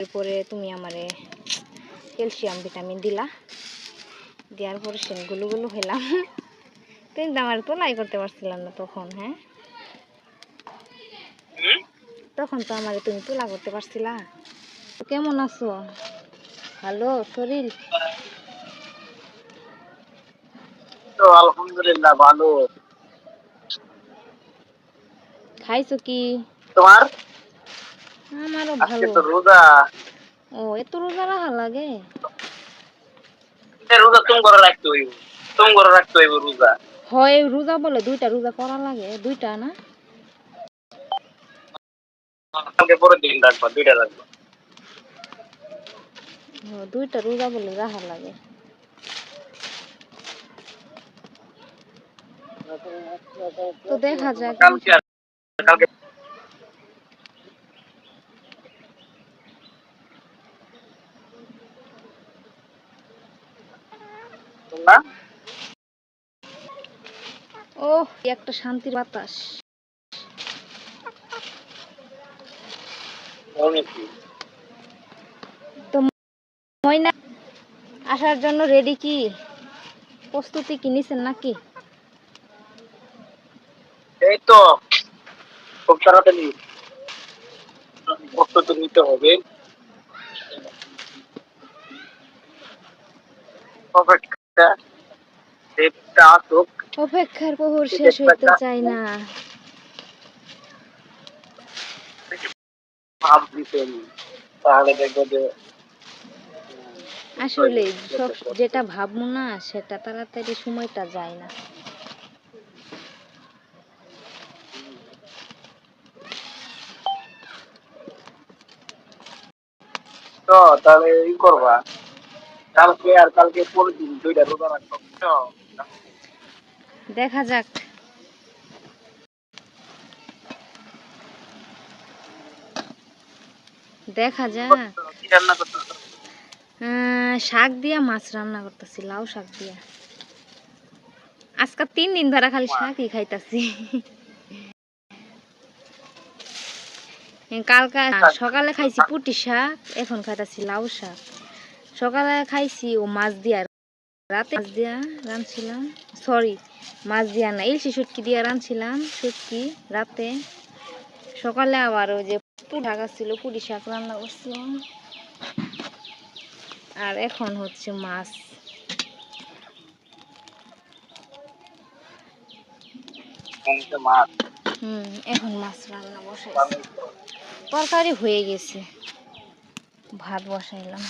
এরপরে তুমি আমারে ক্যালসিয়াম ভিটামিন দিলা, দেওয়ার পরে সে গুলো হইলাম। কিন্তু আমার তোলাই করতে পারছিলাম না তখন। হ্যাঁ, তখন তো আমার তুমি তোলা করতে পারছিলা। কেমন আছো? ভালো শরীর? তো আলহামদুলিল্লাহ ভালো। খাইছো কি? তোমার? আমারও আজকে ভালো। তো রোজা। ও, এত রোজা রাখা লাগে? রোজা তুমি করে রাখতে হইব, তুমি করে রাখতে হইব রোজা। হয় রোজা বলে দুইটা রোজা করা লাগে, দুইটা না? কালকে পরের দিন রাখবা, দুইটা রাখবা। দুইটা রোজা বলে রাখা লাগে। তো দেখা যাক। কালকে কালকে না ও, একটা শান্তির বাতাস। তো ময়না আসার জন্য রেডি কি? প্রস্তুতি কি নিছেন নাকি? এই তো খুব তাড়াতাড়ি প্রস্তুতি নিতে হবে। অপেক্ষার প্রহর শেষ হইতে চায় না। ভাব দিতে তাহলে দেখবো যে আসলে সব যেটা ভাববো না সেটা তাড়াতাড়ি সময়টা যায় না। তো তাহলে ই করবা, কালকে আর কালকে পরের দিন দুইটা রোজা রাখবো। দেখা যাক। দেখা যাক। কি রান্না করতে? শাক দিয়া মাছ রান্না করতেছি, লাউ শাক দিয়া। আজকে 3 দিন ধরে খালি শাকই খাইতাছি। কালকে সকালে খাইছি পুঁটি শাক, এখন খাইতাছি লাউ শাক। সকালে খাইছি ও মাছ দিয়া, রাতে মাছ দিয়া রাঁধছিলাম। সরি, মাছ দিয়া না, ইলশি শুটকি দিয়া রাঁধছিলাম শুটকি রাতে। সকালে আবার ওই যে শাক ছিল, পুঁটি শাক রান্না করছিলাম। আর এখন হচ্ছে মাছ। এখন মাছ রান্না বসাইছি। তরকারি হয়ে গেছে, ভাত বসাইলাম।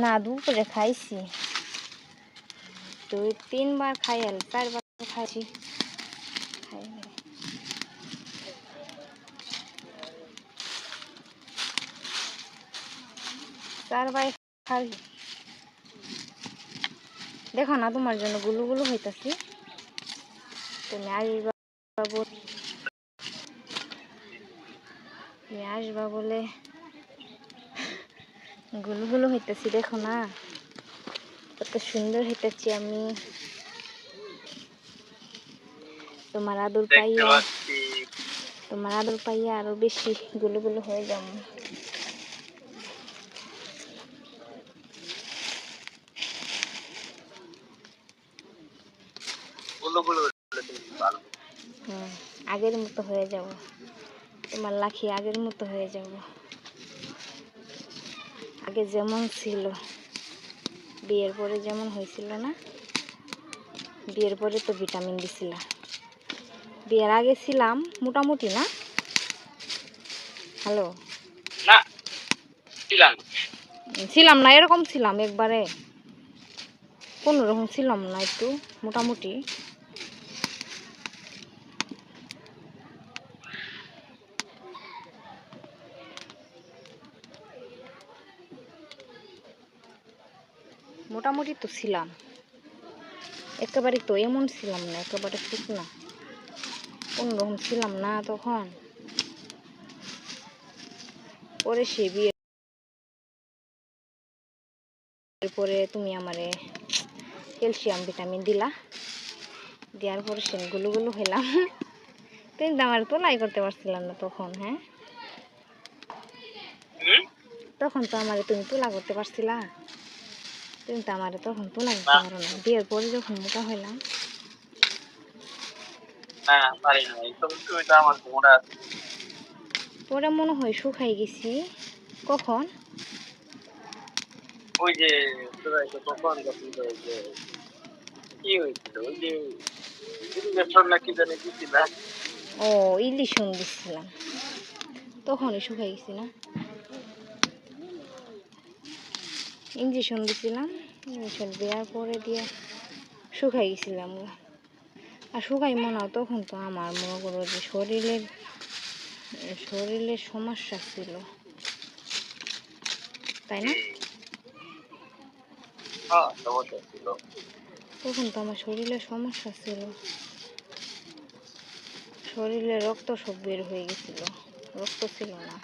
না, দুপুরে খাইছি, 2-3 বার খাই, 4 বার খাইছি। খাই। দেখো না, তোমার জন্য গুলো হইতাছি। তুমি আসবা বলে গুলো হইতাছি। দেখো না কত সুন্দর হইতাছি আমি। তোমার আদর পাইয়া আরো বেশি গুলো হয়ে যাবো। আগের মতো হয়ে যাব, তোমার লাখি আগের মতো হয়ে যাব। আগে যেমন ছিল, বিয়ের পরে যেমন হয়েছিল না? বিয়ের পরে তো ভিটামিন দিছিল। বিয়ের আগে ছিলাম মোটামুটি না? হ্যালো, ছিলাম না, এরকম ছিলাম একবারে, কোনোরকম ছিলাম না, একটু মোটামুটি। মোটামুটি তো ছিলাম, একেবারে তো এমন ছিলাম না, একেবারে ঠিক না, কোনোরকম ছিলাম না তখন। পরে সে বিয়ের পরে তুমি আমারে ক্যালসিয়াম ভিটামিন দিলা, দেওয়ার পরে সে গুলো গুলো হইলাম। কিন্তু আমার তোলাই করতে পারছিলাম না তখন। হ্যাঁ, তখন তো আমার তুমি তোলা করতে পারছিলা, তুমি তো আমার তখন তোলা করতে পারো না। বিয়ের পরে যখন মোটা হইলাম পরে মনে হয় শুকাই গেছি। কখন? ওই যে কখন কি হয়েছিল, ওই যে ইঞ্জেকশন নাকি জানি দিছিল। ও, ইলিশন দিছিলাম, তখনই শুকাই গেছি না। ইঞ্জেকশন দিছিলাম, ইঞ্জেকশন দেওয়ার পরে দিয়ে শুকাই গেছিলাম। আর শুকাই মনে হয় তখন তো আমার মনে করো যে শরীরের সমস্যা ছিল, তাই না? তখন তো আমার শরীরের সমস্যা ছিল, শরীরে রক্ত সব বের হয়ে গেছিল, রক্ত ছিল না।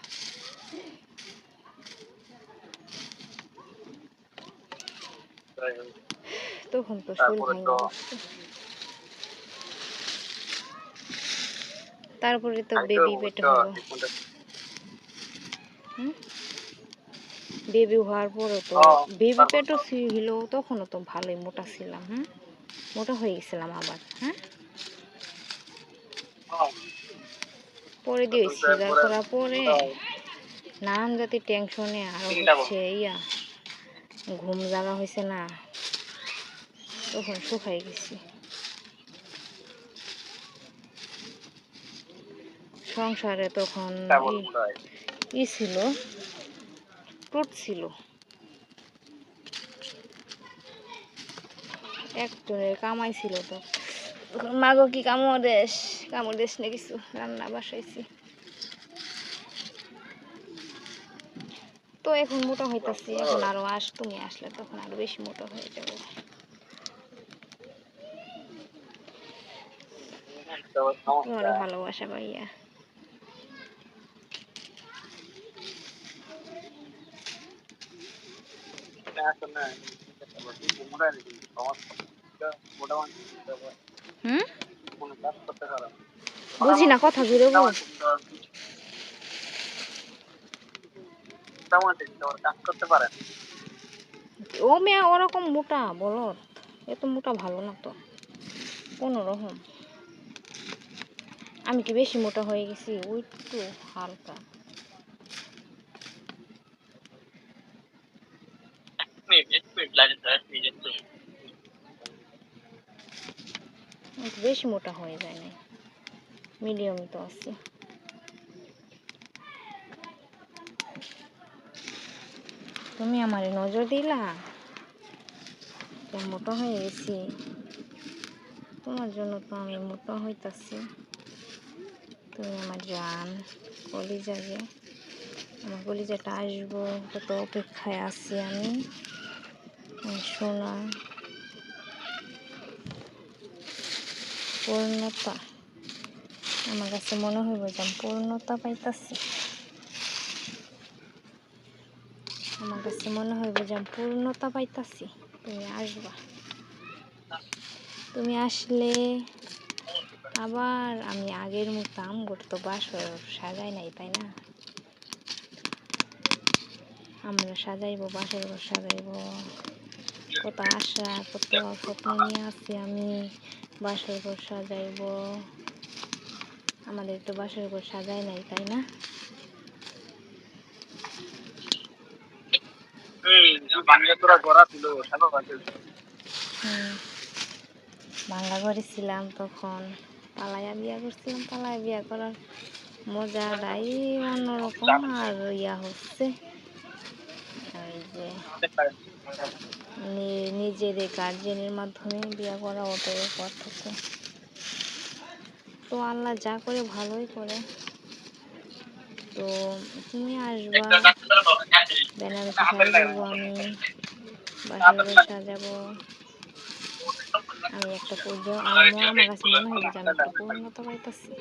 তখন তো শরীর ভাঙা বসতো। তারপরে তো বেবি পেটে হলো। বেবি হওয়ার পরও তো বেবি পেটও ছিল, তখনও তো ভালোই মোটা ছিলাম। মোটা হয়ে গেছিলাম আবার। পরে দিয়ে সিজার করার পরে নানান জাতির টেনশনে আরো হচ্ছে ঘুম জাগা হয়েছে না, তখন শুকাই গেছি। সংসারে তখন ছিল, টুট ছিল, একজনের কামাই ছিল। তো মাগো কি কামড় দেশ না কিছু রান্না বাসাইছি। তো এখন মোটা হইতাছি, এখন আরো তুমি আসলে তখন আরো বেশি মোটা হয়ে যাবো। তোমারও ভালোবাসা ভাইয়া। বুঝি না, কথা জুড়ে বল। ও মেয়ে ওরকম মোটা বলত, এত মোটা ভালো না তো, কোনো রকম। আমি কি বেশি মোটা হয়ে গেছি? ওই একটু হালকা। বেশি মোটা হয়ে যায় না, মিডিয়াম তো আছে। তুমি আমার নজর দিলা, মোটা হয়ে গেছি, তোমার জন্য তো আমি মোটা হইতাছি। তুমি আমার জান, কলিজা যে আমার কলিজাটা আসবো কত অপেক্ষায় আছি আমি। সোনা পূর্ণতা, আমার কাছে মনে হইব যে আমি পূর্ণতা পাইতাছি। আমার কাছে মনে হইব যে আমি পূর্ণতা পাইতাছি। তুমি আসবা, তুমি আসলে আবার আমি আগের মতো আমগর তো বাসর সাজাই নাই, তাই না? আমরা সাজাইবো, বাসর ঘর সাজাইবো, কত আশা কত স্বপ্ন নিয়ে আসছি আমি। বাসর ঘর সাজাইবো, আমাদের তো বাসর ঘর সাজাই নাই, তাই না? ভাঙ্গা ঘরে ছিলাম তখন, পালাইয়া বিয়া করছিলাম। পালাইয়া বিয়া করার মজাটাই অন্যরকম। আর হচ্ছে ওই যে নিজের গার্জেনের মাধ্যমে বিয়া করা, ওটাই পার্থক্য। তো আল্লাহ যা করে ভালোই করে। তো তুমি আসবা, বেনারসি শাড়ি পরবো আমি, বাসর ঘর সাজাবো। আমি একটা পুজো, আমার কাছে মনে হয় যে আমি একটু পূর্ণতা পাইতেছি।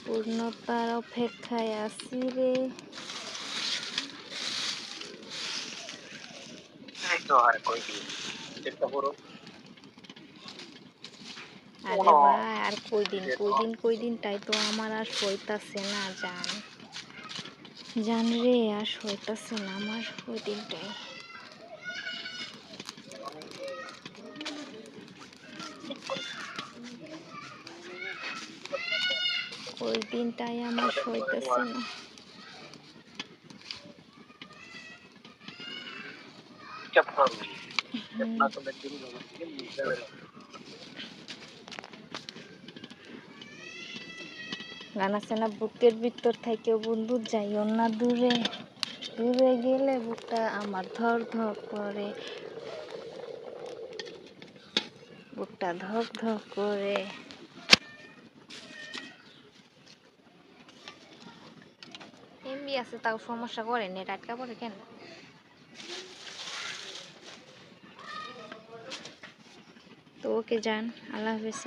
পূর্ণতার অপেক্ষায় আছি রে। তো আর কয়দিন চেষ্টা করো আরে ভাই আর কয়দিন তাই তো আমার আর সইতাছে না জান। জান রে আর সইতাছে না আমার কয়দিনটাই। কয়দিনটাই আমার সইতাছে না। চাপ করো হুম। না করলে দিন হবে গান আছে না, বুকের ভিতর থেকে বন্ধু যাইও না দূরে, দূরে গেলে বুকটা আমার ধক ধক করে, বুকটা ধক ধক করে। এমবি আছে তাও সমস্যা করে, নেট আটকা পড়ে কেন? তো ওকে যান, আল্লাহ হাফেজ।